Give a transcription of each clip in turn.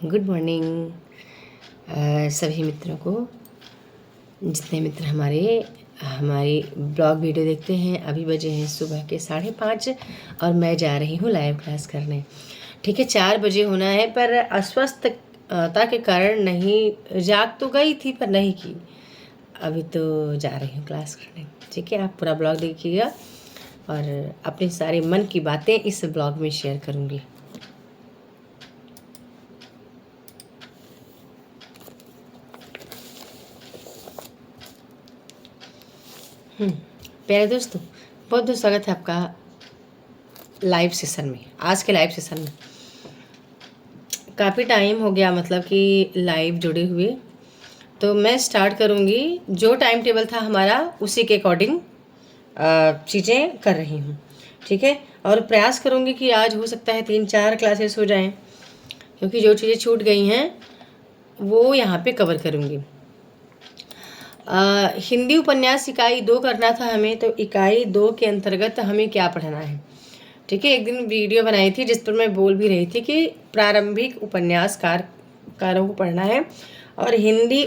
Good morning सभी मित्रों को। जितने मित्र हमारी ब्लॉग वीडियो देखते हैं, अभी बजे हैं सुबह के 5:30 और मैं जा रही हूँ लाइव क्लास करने। ठीक है, 4 बजे होना है, पर अस्वस्थता के कारण नहीं, जाग तो गई थी पर नहीं की। अभी तो जा रही हूँ क्लास करने। ठीक है, आप पूरा ब्लॉग देखिएगा और अपने सारे मन की बातें इस ब्लॉग में शेयर करूँगी। प्यारे दोस्तों, बहुत बहुत स्वागत है आपका लाइव सेशन में। आज के लाइव सेशन में काफ़ी टाइम हो गया, मतलब कि लाइव जुड़े हुए, तो मैं स्टार्ट करूँगी। जो टाइम टेबल था हमारा उसी के अकॉर्डिंग चीज़ें कर रही हूँ। ठीक है, और प्रयास करूँगी कि आज हो सकता है 3-4 क्लासेस हो जाएं, क्योंकि जो चीज़ें छूट गई हैं वो यहाँ पे कवर करूँगी। हिंदी उपन्यास इकाई 2 करना था हमें, तो इकाई 2 के अंतर्गत हमें क्या पढ़ना है। ठीक है, एक दिन वीडियो बनाई थी जिस पर मैं बोल भी रही थी कि प्रारंभिक उपन्यासकारों को पढ़ना है और हिंदी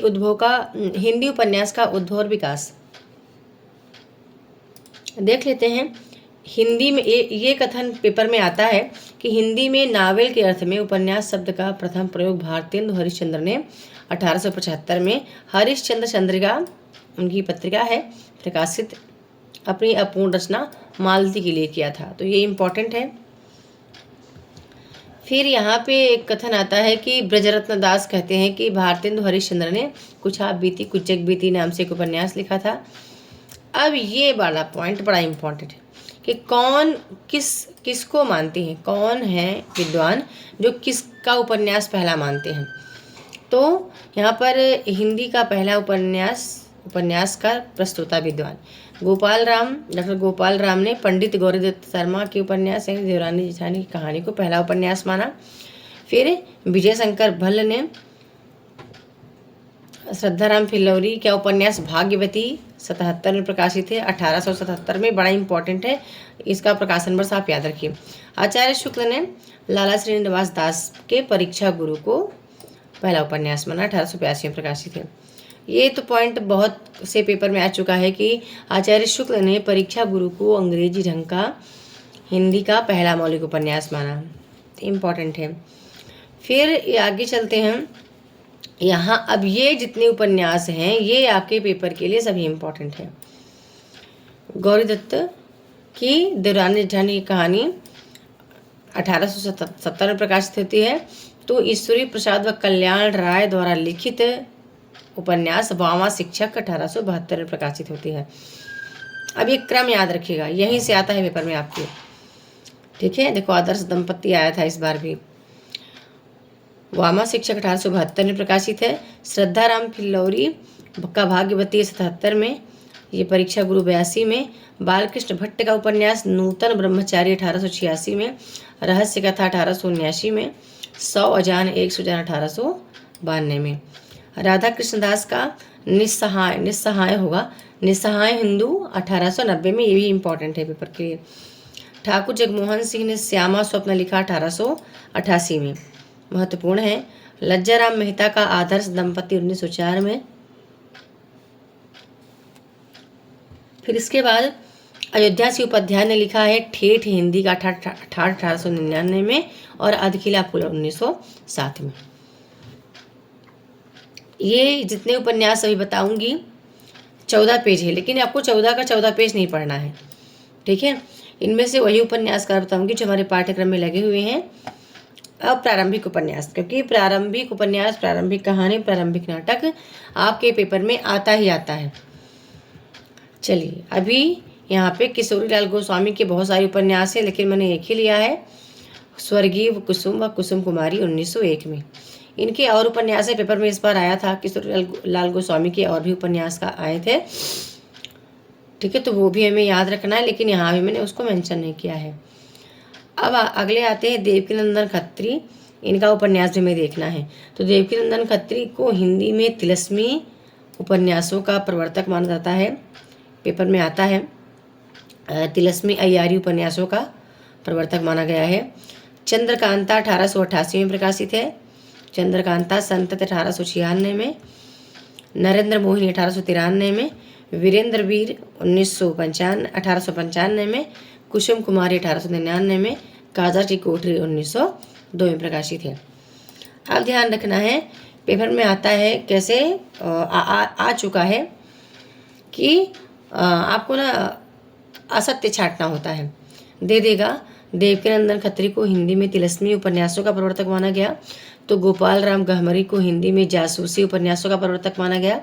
उपन्यास का उद्भव और विकास देख लेते हैं। हिंदी में ये कथन पेपर में आता है कि हिंदी में नावल के अर्थ में उपन्यास शब्द का प्रथम प्रयोग भारतेंदु हरिश्चंद्र ने 1875 में हरिश्चंद्र चंद्रिका, उनकी पत्रिका है, प्रकाशित अपनी अपूर्ण रचना मालती के लिए किया था। तो ये इम्पोर्टेंट है। फिर यहाँ पे एक कथन आता है कि ब्रजरत्न दास कहते हैं कि भारतेंदु हरिश्चंद्र ने कुछ आप बीती कुछ जग बीती नाम से एक उपन्यास लिखा था। अब ये वाला पॉइंट बड़ा इम्पोर्टेंट है कि कौन किसको मानते हैं, कौन है विद्वान जो किसका उपन्यास पहला मानते हैं। तो यहाँ पर हिंदी का पहला उपन्यास का प्रस्तोता विद्वान डॉक्टर गोपाल राम ने पंडित गौरीदत्त शर्मा के उपन्यास यानी देवरानी जेठानी की कहानी को पहला उपन्यास माना। फिर विजय शंकर भल्ल ने श्रद्धाराम फिल्लौरी का उपन्यास भाग्यवती 77 में प्रकाशित है, 1877 में। बड़ा इंपॉर्टेंट है, इसका प्रकाशन वर्ष आप याद रखिए। आचार्य शुक्ल ने लाला श्रीनिवास दास के परीक्षा गुरु को पहला उपन्यास माना, 1882 में प्रकाशित है। ये तो पॉइंट बहुत से पेपर में आ चुका है कि आचार्य शुक्ल ने परीक्षा गुरु को अंग्रेजी ढंग का हिंदी का पहला मौलिक उपन्यास माना, इम्पॉर्टेंट है। फिर आगे चलते हैं। यहाँ अब ये जितने उपन्यास हैं ये आपके पेपर के लिए सभी इम्पोर्टेंट है। गौरीदत्त की देवरानी जेठानी की कहानी 1870 में प्रकाशित होती है। तो ईश्वरी प्रसाद व कल्याण राय द्वारा लिखित उपन्यास वामा शिक्षक 1872 में प्रकाशित होती है। अब ये क्रम याद रखिएगा, यहीं से आता है पेपर में आपके। ठीक है, देखो आदर्श दंपति आया था इस बार भी। वामा शिक्षक 1872 में प्रकाशित है। श्रद्धाराम फिल्लौरी का भाग्यवती 77 में, ये परीक्षा गुरु 82 में। बालकृष्ण भट्ट का उपन्यास नूतन ब्रह्मचारी 1886 में। रहस्य कथा 1879 में। 100 अजान 1 सुजान 1892 में। राधा कृष्ण दास का निस्सहाय हिंदू 1890 में, ये भी इम्पोर्टेंट है पेपर के लिए। ठाकुर जगमोहन सिंह ने श्यामा स्वप्न लिखा 1888 में, महत्वपूर्ण है। लज्जाराम मेहता का आदर्श दंपति 1904 में। फिर इसके बाद अयोध्या सिंह उपाध्याय ने लिखा है ठेठ हिंदी का 1899 में और अधकिला फूल 1907 में। ये जितने उपन्यास अभी बताऊंगी 14 पेज है, लेकिन आपको 14 का 14 पेज नहीं पढ़ना है। ठीक है, इनमें से वही उपन्यासकार बताऊंगी जो हमारे पाठ्यक्रम में लगे हुए हैं। अब प्रारंभिक उपन्यास, क्योंकि प्रारंभिक उपन्यास, प्रारंभिक कहानी, प्रारंभिक नाटक आपके पेपर में आता ही आता है। चलिए, अभी यहाँ पे किशोरीलाल गोस्वामी के बहुत सारे उपन्यास हैं, लेकिन मैंने एक ही लिया है, स्वर्गीय कुसुम व कुसुम कुमारी 1901 में। इनके और उपन्यास पेपर में इस बार आया था, किशोरीलाल गोस्वामी के और भी उपन्यास का आए थे। ठीक है, तो वो भी हमें याद रखना है, लेकिन यहाँ भी मैंने उसको मेंशन नहीं किया है। अब अगले आते हैं देवकीनंदन खत्री, इनका उपन्यास भी हमें देखना है। तो देवकीनंदन खत्री को हिंदी में तिलस्मी उपन्यासों का प्रवर्तक माना जाता है, पेपर में आता है। तिलस्मी अय्यारी उपन्यासों का प्रवर्तक माना गया है। चंद्रकांता 1888 में प्रकाशित है। चंद्रकांता संतत 1896 में, नरेंद्र मोहिनी 1893 में, वीरेंद्र वीर 1895 में, कुसुम कुमारी 1899 में, काजर की कोठरी 1902 में प्रकाशित है। अब ध्यान रखना है, पेपर में आता है कैसे आ चुका है कि आपको ना असत्य छांटना होता है। दे देगा देवकीनंदन खत्री को हिंदी में तिलस्मी उपन्यासों का प्रवर्तक माना गया, तो गोपाल राम गहमरी को हिंदी में जासूसी उपन्यासों का प्रवर्तक माना गया।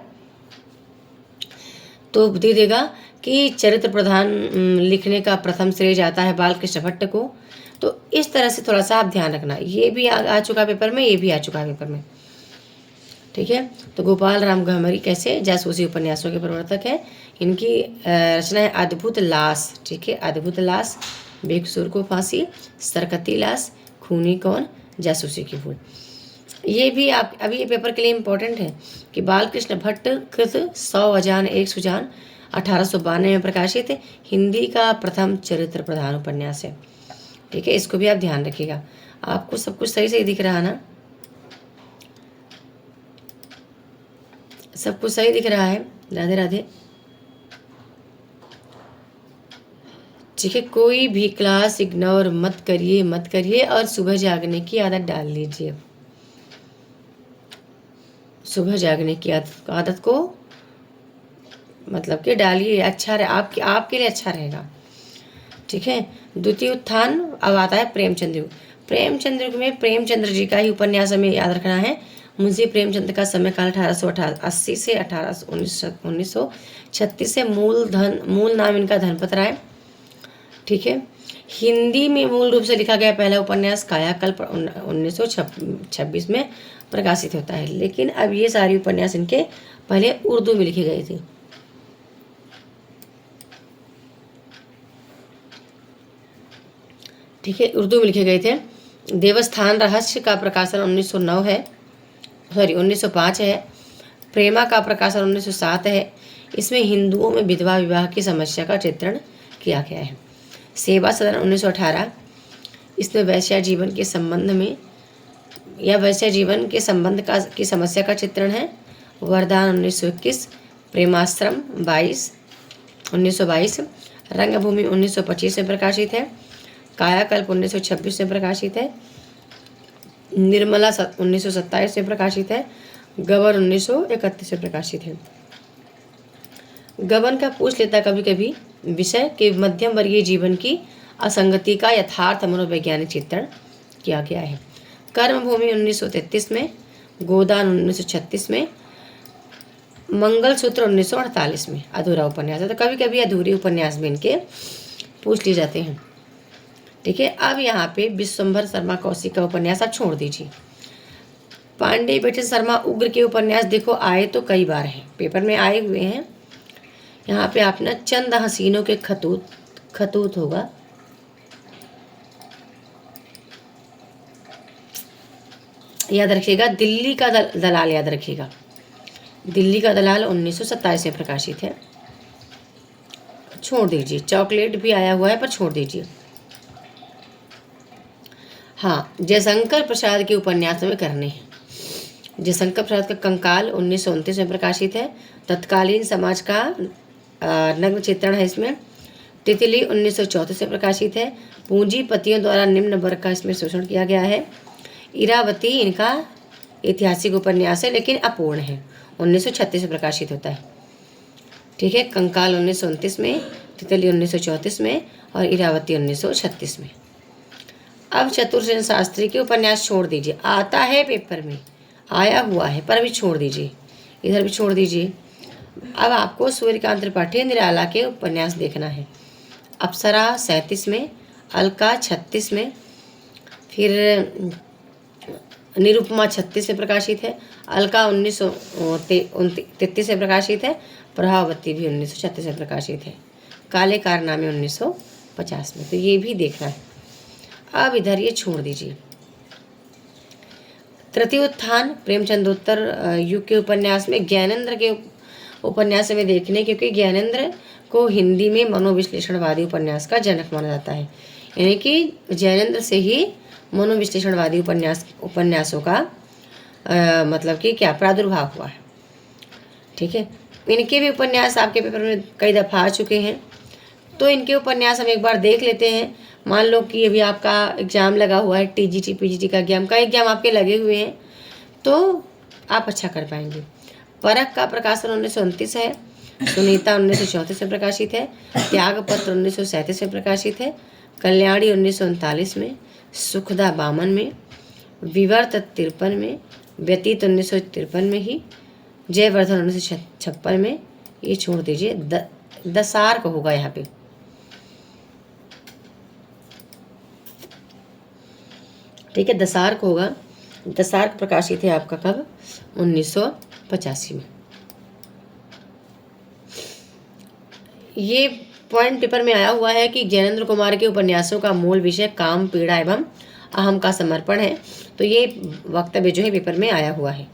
तो दे देगा कि चरित्र प्रधान लिखने का प्रथम श्रेय जाता है बालकृष्ण भट्ट को। तो इस तरह से थोड़ा सा आप ध्यान रखना, ये भी आ चुका पेपर में, ये भी आ चुका पेपर में, ठीक है। तो गोपाल राम गहमरी कैसे जासूसी उपन्यासों के प्रवर्तक है। इनकी रचना है अद्भुत लाश, ठीक है, अद्भुत लाश, बेकसूर को फांसी, सरकती लाश, खूनी कौन, जासूसी की भूल। ये भी आप अभी ये पेपर के लिए इम्पोर्टेंट है कि बालकृष्ण भट्ट कृत 100 अजान 1 सुजान 1892 में प्रकाशित है, हिंदी का प्रथम चरित्र प्रधान उपन्यास है, ठीक है। इसको भी आप ध्यान रखिएगा। आपको सब कुछ सही सही दिख रहा है ना, सब कुछ सही दिख रहा है। राधे राधे, ठीक है। कोई भी क्लास इग्नोर मत करिए और सुबह जागने की आदत डाल लीजिए। सुबह जागने की आदत को मतलब कि डालिए, अच्छा रहे, आपके लिए अच्छा रहेगा, ठीक है। द्वितीय उत्थान अब आता है प्रेमचंद्र युग। प्रेमचंद्र युग में प्रेमचंद्र जी का ही उपन्यास हमें याद रखना है। मुंशी प्रेमचंद का समय काल 1880 से 1936 से। मूल नाम इनका धनपत राय, ठीक है। हिंदी में मूल रूप से लिखा गया पहला उपन्यास कायाकल्प 1926 में प्रकाशित होता है, लेकिन अब ये सारी उपन्यास इनके पहले उर्दू में लिखे गए थे, ठीक है, उर्दू में लिखे गए थे। देवस्थान रहस्य का प्रकाशन 1905 है। प्रेमा का प्रकाशन 1907 है। इसमें हिंदुओं में विधवा विवाह की समस्या का चित्रण किया गया है। सेवा सदन 1918, इसमें वैश्या जीवन के संबंध में या वैश्या जीवन के संबंध की समस्या का चित्रण है। वरदान 1921, प्रेमाश्रम 1922, रंगभूमि 1925 में प्रकाशित है। कायाकल्प 1926 में प्रकाशित है। निर्मला 1927 में प्रकाशित है। गबन 1931 में प्रकाशित है। गबन का पूछ लेता कभी कभी विषय के मध्यम वर्गीय जीवन की असंगति का यथार्थ मनोवैज्ञानिक चित्रण किया गया है। कर्मभूमि 1933 में, गोदान 1936 में, मंगलसूत्र 1948 में अधूरा उपन्यास है। तो कभी कभी अधूरे उपन्यास में इनके पूछ लिए जाते हैं, ठीक है। अब यहाँ पे विश्वंभर शर्मा कौशिक का उपन्यास आप छोड़ दीजिए। पांडे बेटन शर्मा उग्र के उपन्यास देखो आए तो कई बार हैं, पेपर में आए हुए हैं। यहाँ पे आप ना चंद हसीनों के खतूत होगा, याद रखिएगा। दिल्ली का दलाल याद रखिएगा। दिल्ली का दलाल 1927 में प्रकाशित है, छोड़ दीजिए। चॉकलेट भी आया हुआ है पर छोड़ दीजिए। हाँ, जयशंकर प्रसाद के उपन्यास में करने हैं। जयशंकर प्रसाद का कंकाल 1929 में प्रकाशित है। तत्कालीन समाज का नग्न चित्रण है इसमें। तितली 1934 में प्रकाशित है। पूंजीपतियों द्वारा निम्न वर्ग का इसमें शोषण किया गया है। इरावती इनका ऐतिहासिक उपन्यास है लेकिन अपूर्ण है, 1936 में प्रकाशित होता है, ठीक है। कंकाल 1929 में, तितली 1934 में और इरावती 1936 में। अब चतुर्सेन शास्त्री के उपन्यास छोड़ दीजिए, आता है पेपर में, आया हुआ है पर अभी छोड़ दीजिए, इधर भी छोड़ दीजिए। अब आपको सूर्यकांत त्रिपाठी निराला के उपन्यास देखना है। अप्सरा 37 में, अलका 36 में, फिर निरुपमा 36 में प्रकाशित है। अलका 1933 में प्रकाशित है। प्रभावती भी 1936 में प्रकाशित है। काले कारनामे 1950 में। तो ये भी देखना है। अब इधर ये छोड़ दीजिए। तृतीय उत्थान प्रेमचंदोत्तर युग के उपन्यास में ज्ञानेंद्र के उपन्यास में देखने, क्योंकि ज्ञानेंद्र को हिंदी में मनोविश्लेषणवादी उपन्यास का जनक माना जाता है। यानी कि ज्ञानेंद्र से ही मनोविश्लेषणवादी उपन्यासों का मतलब कि क्या प्रादुर्भाव हुआ है। ठीक है, इनके भी उपन्यास आपके पेपर में कई दफ़ा आ चुके हैं, तो इनके उपन्यास हम एक बार देख लेते हैं। मान लो कि अभी आपका एग्ज़ाम लगा हुआ है, टीजीटी पीजीटी का एग्जाम, कई एग्जाम आपके लगे हुए हैं, तो आप अच्छा कर पाएंगे। परख का प्रकाशन 1929 है, सुनीता 1934 में प्रकाशित है, त्यागपत्र 1937 में प्रकाशित है, कल्याणी 1939 में, सुखदा 52 में, विवर्त 53 में, व्यतीत 1953 में ही, जयवर्धन 1956 में। ये छोड़ दीजिए, दसार्क होगा यहाँ पे। ठीक है, दसार्क होगा। दसार्क प्रकाशित है आपका कब? 1985 में। ये पॉइंट पेपर में आया हुआ है कि जैनेंद्र कुमार के उपन्यासों का मूल विषय काम, पीड़ा एवं अहम का समर्पण है। तो ये वक्तव्य जो है पेपर में आया हुआ है।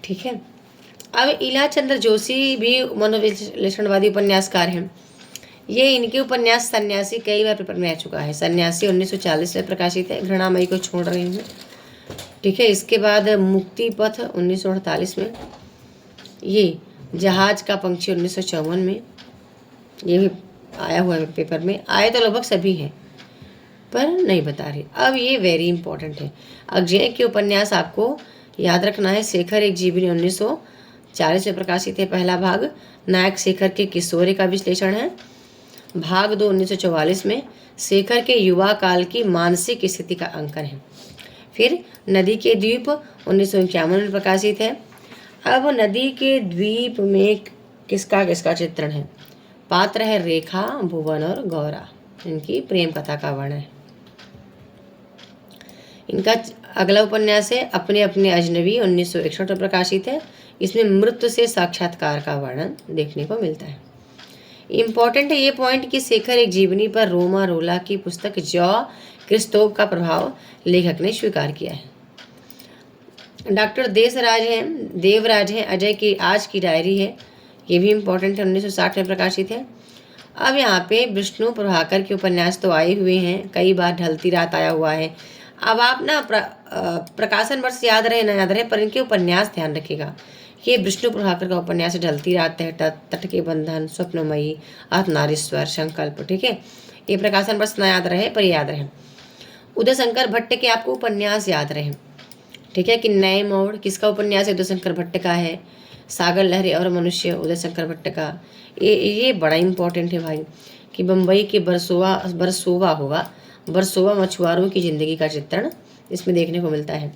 ठीक है, अब इला चंद्र जोशी भी मनोविश्लेषणवादी उपन्यासकार हैं। ये इनके उपन्यास सन्यासी कई बार पेपर में आ चुका है। सन्यासी 1940 में प्रकाशित है, घृणामयी को छोड़ रही हूँ। ठीक है, इसके बाद मुक्ति पथ 1948 में, ये जहाज का पंक्षी 1954 में, ये भी आया हुआ है पेपर में। आए तो लगभग सभी हैं पर नहीं बता रही। अब ये वेरी इंपॉर्टेंट है, अजय के उपन्यास आपको याद रखना है। शेखर एक जीवनी 1940 में प्रकाशित है, पहला भाग। नायक शेखर के किशोरी का विश्लेषण है। भाग 2 1944 में शेखर के युवा काल की मानसिक स्थिति का अंकन है। फिर नदी के द्वीप 1951 में प्रकाशित है। अब नदी के द्वीप में किसका किसका चित्रण है? पात्र है रेखा, भुवन और गौरा। इनकी प्रेम कथा का वर्णन है। इनका अगला उपन्यास है अपने अपने अजनबी 1961 में प्रकाशित है। इसमें मृत्यु से साक्षात्कार का वर्णन देखने को मिलता है। इम्पॉर्टेंट है ये पॉइंट कि शेखर एक जीवनी पर रोमा रोला की पुस्तक जॉ क्रिस्तोव का प्रभाव लेखक ने स्वीकार किया है। डॉक्टर देवराज हैं अजय की आज की डायरी है, ये भी इम्पोर्टेंट है, 1960 में प्रकाशित है। अब यहाँ पे विष्णु प्रभाकर के उपन्यास तो आए हुए हैं, कई बार ढलती रात आया हुआ है। अब आप ना प्रकाशन वर्ष याद रहे ना याद रहे, पर इनके उपन्यास ध्यान रखिएगा। ये विष्णु प्रभाकर का उपन्यास ढलती रात है, तट के बंधन, स्वप्नमयी, अर्धनारीश्वर, संकल्प। ठीक है, ये प्रकाशन वर्ष ना याद रहे पर याद रहे। उदय शंकर भट्ट के आपको उपन्यास याद रहे। ठीक है, कि नए मोड़ किसका उपन्यास है? उदय शंकर भट्ट का है। सागर लहरी और मनुष्य उदय शंकर भट्ट का। ये बड़ा इंपॉर्टेंट है भाई, कि बम्बई के बरसोवा मछुआरों की जिंदगी का चित्रण इसमें देखने को मिलता है।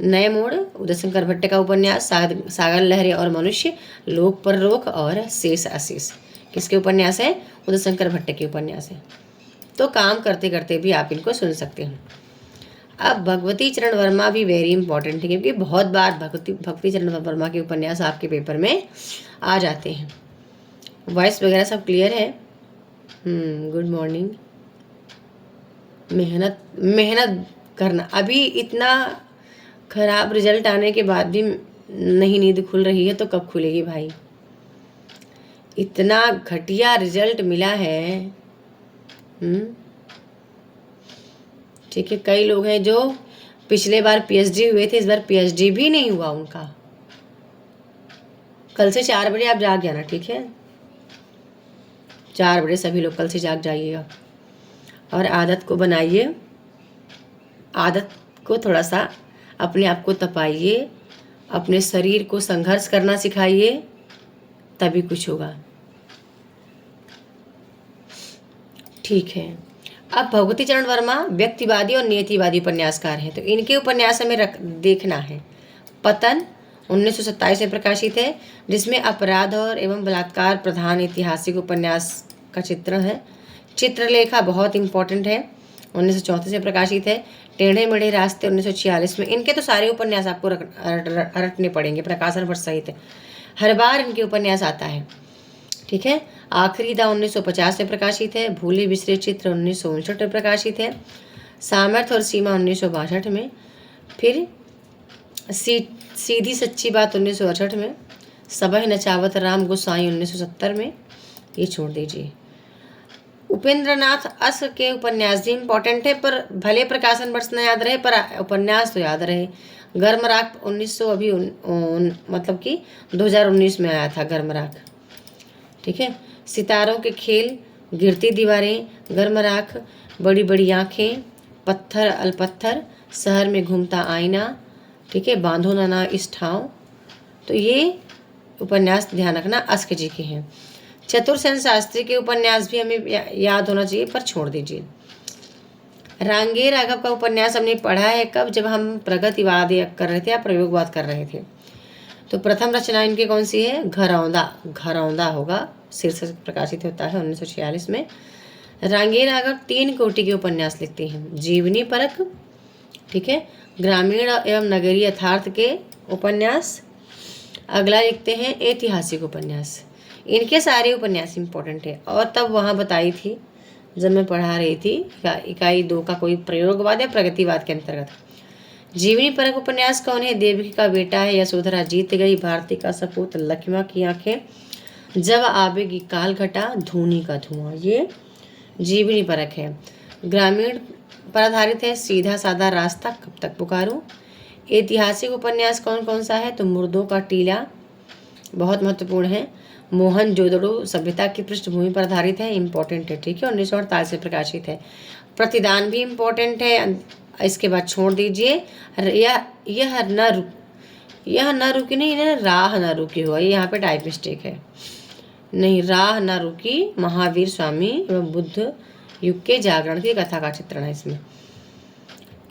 नए मोड़ उदय शंकर भट्ट का उपन्यास। सागर लहरी और मनुष्य, लोक परलोक और शेष अशेष किसके उपन्यास है? उदय शंकर भट्ट के उपन्यास है। तो काम करते करते भी आप इनको सुन सकते हैं। अब भगवती चरण वर्मा भी वेरी इंपॉर्टेंट है, क्योंकि बहुत बार भगवती चरण वर्मा के उपन्यास आपके पेपर में आ जाते हैं। वॉइस वगैरह सब क्लियर है? Good morning. मेहनत करना। अभी इतना खराब रिजल्ट आने के बाद भी नहीं नींद खुल रही है तो कब खुलेगी भाई? इतना घटिया रिजल्ट मिला है। ठीक है, कई लोग हैं जो पिछले बार पीएचडी हुए थे, इस बार पीएचडी भी नहीं हुआ उनका। कल से 4 बजे आप जाग जाना। ठीक है, 4 बजे सभी लोग कल से जाग जाइएगा और आदत को बनाइए। आदत को थोड़ा सा अपने आप को तपाइए, अपने शरीर को संघर्ष करना सिखाइए, तभी कुछ होगा। ठीक है, अब भगवती चरण वर्मा व्यक्तिवादी और नियतिवादी उपन्यासकार हैं, तो इनके उपन्यास हमें देखना है। पतन 1927 में प्रकाशित है, जिसमें अपराध और एवं बलात्कार प्रधान ऐतिहासिक उपन्यास का चित्रण है। चित्रलेखा बहुत इंपॉर्टेंट है, 1934 में प्रकाशित है। टेढ़े मेढ़े रास्ते 1946 में। इनके तो सारे उपन्यास आपको रटने पड़ेंगे, प्रकाशन वर्ष सहित है, हर बार इनके उपन्यास आता है। ठीक है, आखिरी दा 1950 में प्रकाशित है। भूले बिसरे चित्र 1959 में प्रकाशित है। सामर्थ्य और सीमा 1962 में। फिर सीधी सच्ची बात 1968 में। सबह नचावत राम गोसाई 1970 में। ये छोड़ दीजिए। उपेंद्रनाथ अस के उपन्यास भी इम्पोर्टेंट है, पर भले प्रकाशन वर्ष न याद रहे पर उपन्यास तो याद रहे। गर्मराख 1900 अभी मतलब कि 2019 में आया था गर्मराख। ठीक है। सितारों के खेल, गिरती दीवारें, गर्मराख, बड़ी बड़ी आँखें, पत्थर अलपत्थर, शहर में घूमता आईना, ठीक है, बांधो नाना इस ठाव। तो ये उपन्यास ध्यान रखना अस्क जी के हैं। चतुरसेन शास्त्री के उपन्यास भी हमें याद होना चाहिए, पर छोड़ दीजिए। रांगे राघव का उपन्यास हमने पढ़ा है कब, जब हम प्रगतिवाद कर रहे थे या प्रयोगवाद कर रहे थे। तो प्रथम रचना इनकी कौन सी है? घरौंदा। घरौंदा होगा, शीर्षक प्रकाशित होता है 1946 में। रांगे राघव 3 कोटि के उपन्यास लिखते हैं। जीवनी परक, ठीक है, ग्रामीण एवं नगरीय यथार्थ के उपन्यास। अगला लिखते हैं ऐतिहासिक उपन्यास। इनके सारे उपन्यास इंपॉर्टेंट है, और तब वहाँ बताई थी जब मैं पढ़ा रही थी इकाई 2 का कोई प्रयोगवाद या प्रगतिवाद के अंतर्गत। जीवनी परक उपन्यास कौन है? देवकी का बेटा है, यशोधरा जीत गई, भारती का सपूत, लक्ष्मण की आंखें, जब आवेगी काल घटा, धूनी का धुआं, ये जीवनी परक है। ग्रामीण पर आधारित है, सीधा साधा रास्ता, कब तक पुकारूं। ऐतिहासिक उपन्यास कौन कौन सा है? तो मुर्दों का टीला बहुत महत्वपूर्ण है। मोहनजोदड़ो सभ्यता की पृष्ठभूमि पर आधारित है, इंपॉर्टेंट है, ठीक है, 1948 में प्रकाशित है। प्रतिदान भी इम्पोर्टेंट है, इसके बाद छोड़ दीजिए। यह न रुकी नहीं है, राह न रुकी हुआ, ये यहाँ पे टाइप मिस्टेक है, नहीं, राह न रुकी महावीर स्वामी एवं बुद्ध युग के जागरण की कथा का चित्रण है इसमें।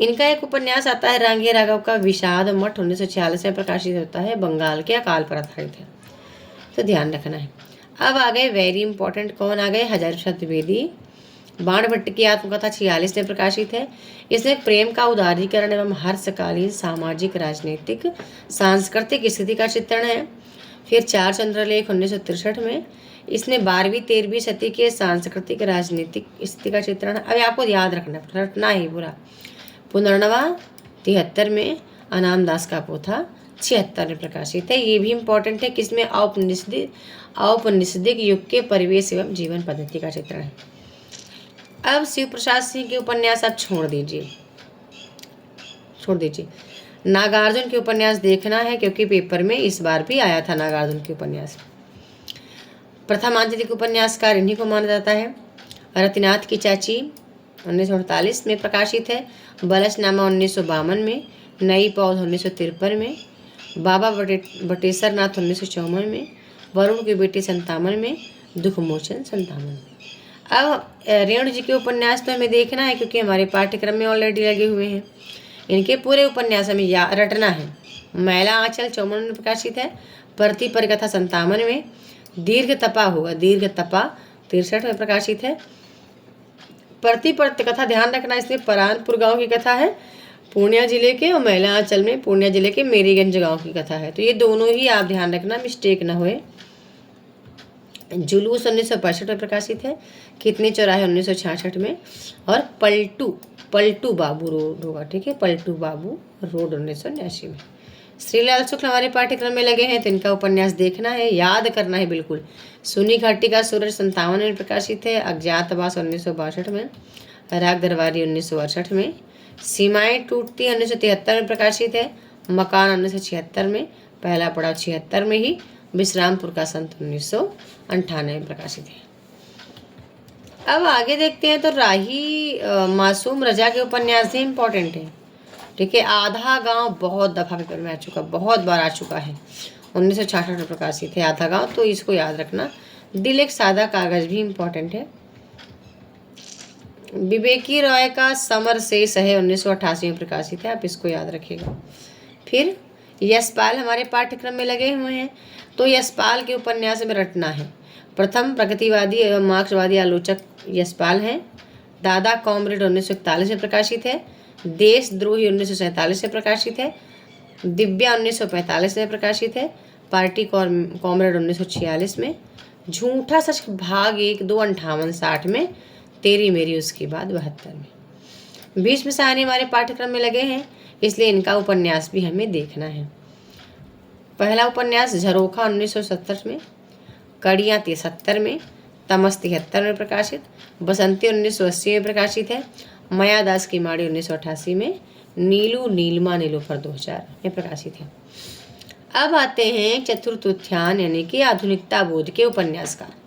इनका एक उपन्यास आता है रांगे राघव का विषाद मठ, 1946 में प्रकाशित होता है, बंगाल के अकाल पर आधारित है, तो ध्यान रखना है। अब आ गए वेरी इंपॉर्टेंट, कौन आ गए? हजारीप्रसाद द्विवेदी। बाणभट्ट की आत्मकथा 46 में प्रकाशित है। इसमें प्रेम का उदारीकरण एवं हर्षकालीन सामाजिक, राजनीतिक, सांस्कृतिक स्थिति का चित्रण है। फिर 4 चंद्रलेख 1963 में, इसमें 12वीं 13वीं सदी के सांस्कृतिक राजनीतिक स्थिति का चित्रण है। अभी आपको याद रखना ही पूरा। पुनर्नवा 73 में, अनाम दास का पोथा 76 में प्रकाशित है। ये भी इम्पोर्टेंट है, किसमें? औपनिषदिक युग के परिवेश एवं जीवन पद्धति का चित्रण है। अब शिव प्रसाद सिंह के उपन्यास आप छोड़ दीजिए। नागार्जुन के उपन्यास देखना है, क्योंकि पेपर में इस बार भी आया था नागार्जुन के उपन्यास। प्रथम आंतरिक उपन्यासकार इन्हीं को माना जाता है। रतिनाथ की चाची 1948 में प्रकाशित है। बलसनामा 1952 में, नई पौध 1953 में, बाबा बटेश्वर नाथ 1954 में, वरुण की बेटी 57 में, दुखमोचन 57 में। अब रेणु जी के उपन्यास तो हमें देखना है, क्योंकि हमारे पाठ्यक्रम में ऑलरेडी लगे हुए हैं। इनके पूरे उपन्यास हमें रटना है। मैला आंचल 54 में प्रकाशित है। परती परिकथा 57 में, दीर्घ तपा 63 में प्रकाशित है। परती कथा ध्यान रखना, इसमें परानपुर गांव की कथा है पूर्णिया जिले के, और मैला आंचल में पूर्णिया जिले के मेरीगंज गांव की कथा है, तो ये दोनों ही आप ध्यान रखना, मिस्टेक ना होए। जुलूस 1965 में प्रकाशित है। कितने चौराहे 1966 में, और पलटू बाबू रोड होगा, ठीक है, पलटू बाबू रोड 1989 में। श्रीलाल शुक्ल हमारे पाठ्यक्रम में लगे हैं, तो इनका उपन्यास देखना है, याद करना है बिल्कुल। सुनी घाटी का सूरज 57 में प्रकाशित है। अज्ञातवास 1962 में, राग दरबारी 1968 में, सीमाएं टूटती 1973 में प्रकाशित है। मकान 1976 में, पहला पड़ाव 76 में ही, विश्रामपुर का संत 1998 में प्रकाशित है। अब आगे देखते हैं, तो राही मासूम रजा के उपन्यास भी इम्पोर्टेंट है, ठीक है। आधा गांव बहुत दफा पेपर में आ चुका, बहुत बार आ चुका है, 1966 में प्रकाशित है आधा गांव, तो इसको याद रखना। दिल एक सादा कागज भी इम्पोर्टेंट है। विवेकी रॉय का समर शेष है 1988 में प्रकाशित है, आप इसको याद रखिएगा। फिर यशपाल हमारे पाठ्यक्रम में लगे हुए हैं, तो यशपाल के उपन्यास में रटना है। प्रथम प्रगतिवादी एवं मार्क्सवादी आलोचक यशपाल हैं। दादा कॉमरेड 1941 में प्रकाशित है। देशद्रोही 1947 में प्रकाशित है। दिव्या 1945 में प्रकाशित है। पार्टी कॉमरेड 1946 में। झूठा सच भाग 1, 2, 58, 60 में। तेरी मेरी उसके बाद 72 में। भीष्म साहनी हमारे पाठ्यक्रम में लगे हैं, इसलिए इनका उपन्यास भी हमें देखना है। पहला उपन्यास झरोखा 1970 में, कड़ियाँ 73 में, तमस 73 में प्रकाशित, बसंती 1980 में प्रकाशित है, मायादास की माड़ी 1988 में, नीलू नीलमा नीलोफर 2000 में प्रकाशित है। अब आते हैं चतुर्थोत्थान यानी कि आधुनिकता बोध के उपन्यासकार।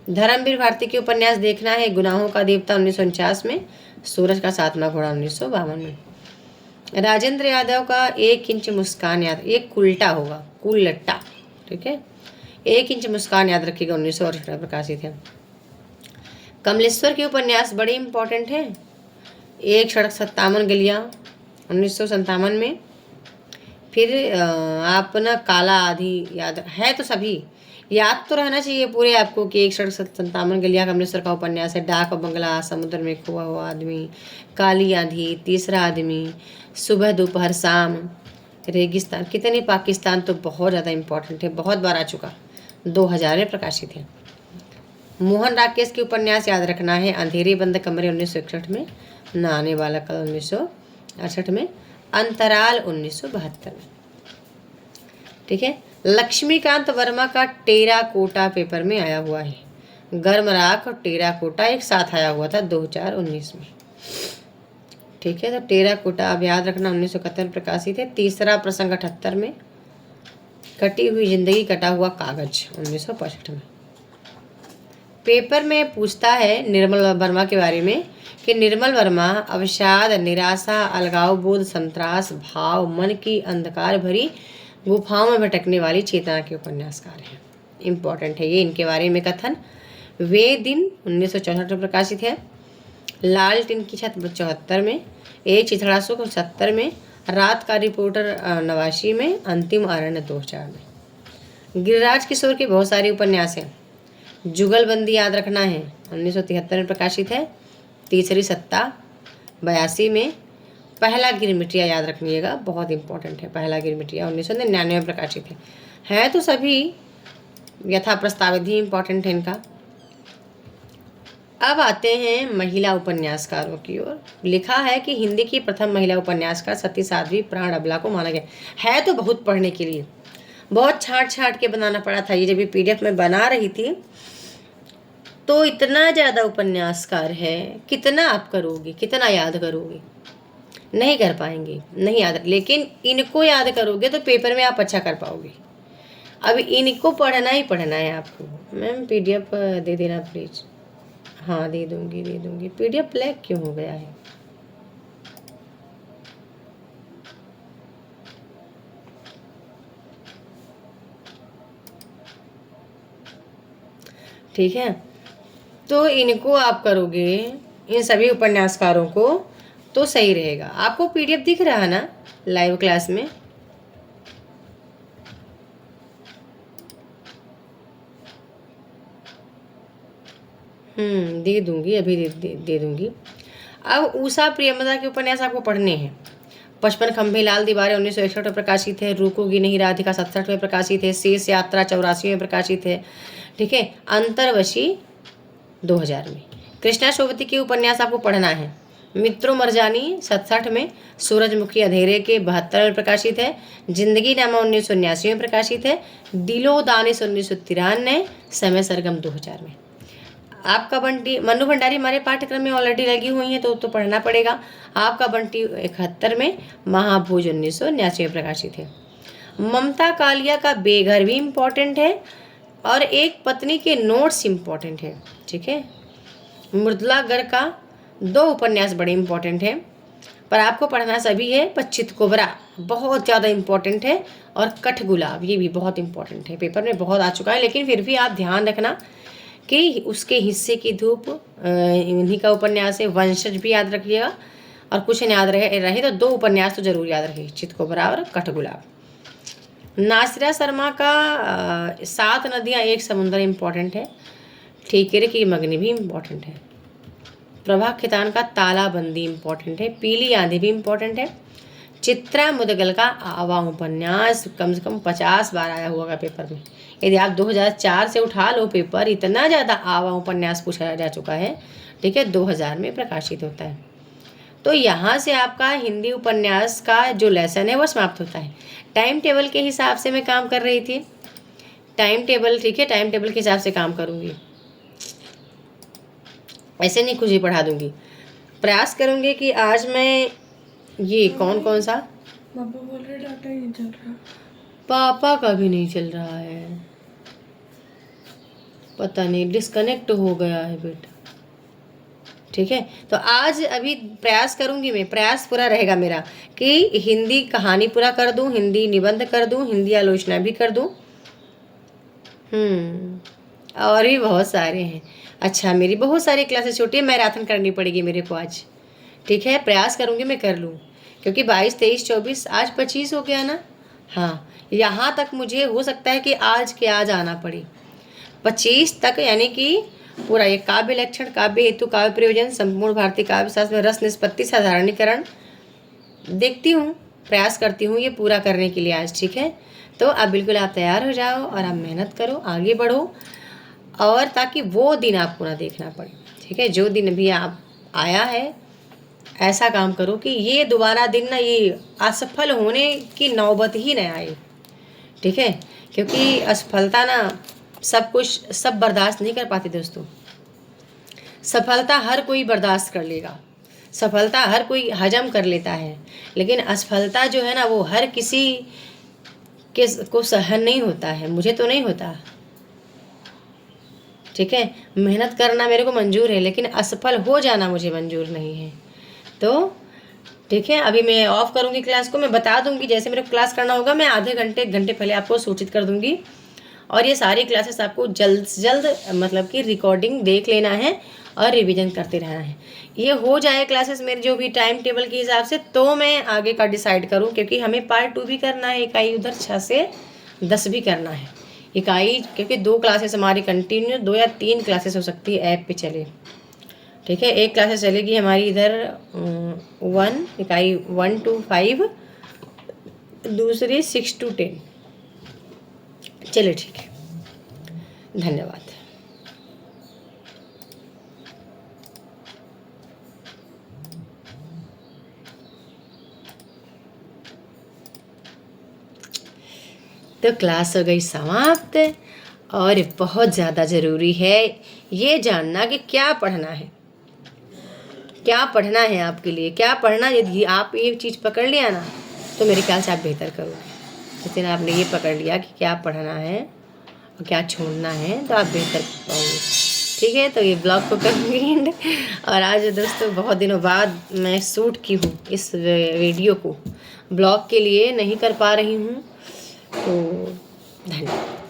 धर्मवीर भारती के उपन्यास देखना है। गुनाहों का देवता 1949 में, सूरज का सातवां घोड़ा 1952 में। राजेंद्र यादव का 1 इंच मुस्कान याद, एक उल्टा होगा, कुल लट्टा, ठीक है। 1 इंच मुस्कान याद रखिएगा, 1968 में प्रकाशित है। कमलेश्वर के उपन्यास बड़े इंपॉर्टेंट हैं। 1 सड़क 57 गलियां 1957 में। फिर आप ना काला आधी याद है, तो सभी याद तो रहना चाहिए पूरे आपको कि 1 सड़क 57 गलियां कमलेश्वर का उपन्यास है। डाक बंगला, समुद्र में खोआ हुआ आदमी, काली आंधी, तीसरा आदमी, सुबह दोपहर शाम, रेगिस्तान, कितने पाकिस्तान तो बहुत ज़्यादा इम्पोर्टेंट है, बहुत बार आ चुका, 2000 में प्रकाशित है। मोहन राकेश के उपन्यास याद रखना है। अंधेरे बंद कमरे 1961 में, नहाने वाला कल 1968 में, अंतराल 1972 में, ठीक है। लक्ष्मीकांत वर्मा का टेराकोटा पेपर में आया हुआ है। गर्म राख और टेराकोटा एक साथ आया हुआ था 2019 में, ठीक है। तो टेराकोटा अब याद रखना 1971 में प्रकाशित है। तीसरा प्रसंग 78 में, कटी हुई जिंदगी कटा हुआ कागज 1965 में। पेपर में पूछता है निर्मल वर्मा के बारे में कि निर्मल वर्मा अवसाद, निराशा, अलगावबोध, संत्रास, भाव, मन की अंधकार भरी गुफाओं में भटकने वाली चेतना के उपन्यासकार हैं। इम्पॉर्टेंट है ये इनके बारे में कथन। वे दिन 1964 में प्रकाशित है। लालटेन की छत 74 में, एक चिथड़ा सुख 70 में, रात का रिपोर्टर 89 में, अंतिम अरण्य 2004 में। गिरिराज किशोर के बहुत सारे उपन्यास हैं। जुगलबंदी याद रखना है, 1973 में प्रकाशित है। तीसरी सत्ता 82 में। पहला गिरमिटिया याद रखिएगा, बहुत इंपॉर्टेंट है। पहला गिरमिटिया 1999 में प्रकाशित है तो सभी यथा प्रस्तावित ही इंपॉर्टेंट है इनका। अब आते हैं महिला उपन्यासकारों की ओर। लिखा है कि हिंदी की प्रथम महिला उपन्यासकार सती साध्वी प्राण अबला को माना गया है। तो बहुत पढ़ने के लिए, बहुत छांट के बनाना पड़ा था। ये जब ये PDF में बना रही थी तो इतना ज़्यादा उपन्यासकार है, कितना आप करोगे, कितना याद करोगे, नहीं कर पाएंगे, नहीं याद। लेकिन इनको याद करोगे तो पेपर में आप अच्छा कर पाओगे। अब इनको पढ़ना ही पढ़ना है आपको। मैम PDF दे देना प्लीज़। हाँ दे दूँगी। PDF ब्लैक क्यों हो गया है? ठीक है, तो इनको आप करोगे, इन सभी उपन्यासकारों को, तो सही रहेगा। आपको PDF दिख रहा है ना लाइव क्लास में? दे दूंगी, अभी दे दूंगी। अब उषा प्रियमदा के उपन्यास आपको पढ़ने हैं। 55 खंभे लाल दीवारें 1961 में प्रकाशित है। रुकोगी नहीं राधिका 67 में प्रकाशित है। शेष यात्रा 84 में प्रकाशित है, ठीक है। अंतर्वशी 2000 में। कृष्णा शोभती के उपन्यास आपको पढ़ना है। मित्रों मरजानी 67 में, सूरजमुखी अंधेरे के 72 में प्रकाशित है। जिंदगी नामा 1979 में प्रकाशित है। दिलो दानिश 1993, समय सरगम 2000 में। आपका बंटी मनु भंडारी हमारे पाठ्यक्रम में ऑलरेडी लगी हुई हैं तो पढ़ना पड़ेगा। आपका बंटी 71 में, महाभोज 1989 में प्रकाशित है। ममता कालिया का बेघर भी इम्पोर्टेंट है और एक पत्नी के नोट्स इम्पोर्टेंट है, ठीक है। मृदुला गर्ग का 2 उपन्यास बड़े इम्पोर्टेंट हैं, पर आपको पढ़ना सभी है। पर चितकोबरा बहुत ज़्यादा इम्पोर्टेंट है और कठगुलाब ये भी बहुत इम्पोर्टेंट है, पेपर में बहुत आ चुका है। लेकिन फिर भी आप ध्यान रखना कि उसके हिस्से की धूप इन्हीं का उपन्यास है। वंशज भी याद रखिएगा, और कुछ याद रहे तो 2 उपन्यास तो जरूर याद रखिए, चितकोबरा और कठगुलाब। नासिरा शर्मा का 7 नदियाँ एक समुंदर इम्पोर्टेंट है। ठीकेरे की मगनी भी इम्पोर्टेंट है। प्रभा खेतान का तालाबंदी इम्पोर्टेंट है। पीली आंधी भी इम्पोर्टेंट है। चित्रा मुदगल का आवा उपन्यास कम से कम 50 बार आया हुआ पेपर में। यदि आप 2004 से उठा लो पेपर, इतना ज़्यादा आवा उपन्यास पूछा जा चुका है, ठीक है। 2000 में प्रकाशित होता है। तो यहाँ से आपका हिंदी उपन्यास का जो लेसन है वो समाप्त होता है। टाइम टेबल के हिसाब से मैं काम कर रही थी, टाइम टेबल, ठीक है। टाइम टेबल के हिसाब से काम करूँगी, ऐसे नहीं खुद ही पढ़ा दूंगी। प्रयास करूंगी कि आज मैं ये कौन कौन सा, पापा बोल रहे डाटा ही नहीं चल रहा। पापा का भी नहीं चल रहा है, पता नहीं डिस्कनेक्ट हो गया है बेटा। ठीक है, तो आज अभी प्रयास करूंगी मैं, प्रयास पूरा रहेगा मेरा कि हिंदी कहानी पूरा कर दूं, हिंदी निबंध कर दूं, हिंदी आलोचना भी कर दूं। और भी बहुत सारे हैं। अच्छा, मेरी बहुत सारी क्लासेस छोटी है, मैराथन करनी पड़ेगी मेरे को आज। ठीक है, प्रयास करूंगी मैं कर लूँ, क्योंकि 22, 23, 24, आज 25 हो गया ना। हाँ, यहाँ तक मुझे हो सकता है कि आज के आज आना पड़े 25 तक, यानी कि पूरा ये काव्य लक्षण, काव्य हेतु, काव्य प्रयोजन, संपूर्ण भारतीय काव्य शास्त्र में रस निष्पत्ति, साधारणीकरण देखती हूँ, प्रयास करती हूँ ये पूरा करने के लिए आज। ठीक है, तो अब बिल्कुल आप तैयार हो जाओ और आप मेहनत करो, आगे बढ़ो, और ताकि वो दिन आपको ना देखना पड़े। ठीक है, जो दिन भी आप आया है ऐसा काम करो कि ये दोबारा दिन ना ये असफल होने की नौबत ही न आए। ठीक है, क्योंकि असफलता ना सब कुछ सब बर्दाश्त नहीं कर पाते दोस्तों। सफलता हर कोई बर्दाश्त कर लेगा, सफलता हर कोई हजम कर लेता है, लेकिन असफलता जो है ना वो हर किसी के को सहन नहीं होता है। मुझे तो नहीं होता। ठीक है, मेहनत करना मेरे को मंजूर है, लेकिन असफल हो जाना मुझे मंजूर नहीं है। तो ठीक है, अभी मैं ऑफ करूँगी क्लास को, मैं बता दूंगी जैसे मेरे को क्लास करना होगा, मैं आधे घंटे 1 घंटे पहले आपको सूचित कर दूंगी। और ये सारी क्लासेस आपको जल्द से जल्द मतलब कि रिकॉर्डिंग देख लेना है और रिवीजन करते रहना है। ये हो जाए क्लासेस मेरे जो भी टाइम टेबल के हिसाब से, तो मैं आगे का डिसाइड करूँ, क्योंकि हमें पार्ट 2 भी करना है, इकाई उधर 6 से 10 भी करना है इकाई, क्योंकि 2 क्लासेस हमारी कंटिन्यू, 2 या 3 क्लासेस हो सकती है ऐप पे चले। ठीक है, एक क्लासेस चलेगी हमारी इधर 1 इकाई 1 to 5, दूसरी 6 to 10। चलिए ठीक है, धन्यवाद। तो क्लास हो गई समाप्त, और बहुत ज़्यादा ज़रूरी है ये जानना कि क्या पढ़ना है, क्या पढ़ना है आपके लिए, क्या पढ़ना। यदि आप ये चीज़ पकड़ लिया ना तो मेरे ख्याल से आप बेहतर करोगे। जिस दिन आपने ये पकड़ लिया कि क्या पढ़ना है और क्या छोड़ना है, तो आप बेहतर पाओगे। ठीक है, तो ये ब्लॉग को करूँगी एंड। और आज दोस्तों बहुत दिनों बाद मैं शूट की हूँ इस वीडियो को, ब्लॉग के लिए नहीं कर पा रही हूँ, तो धन्यवाद।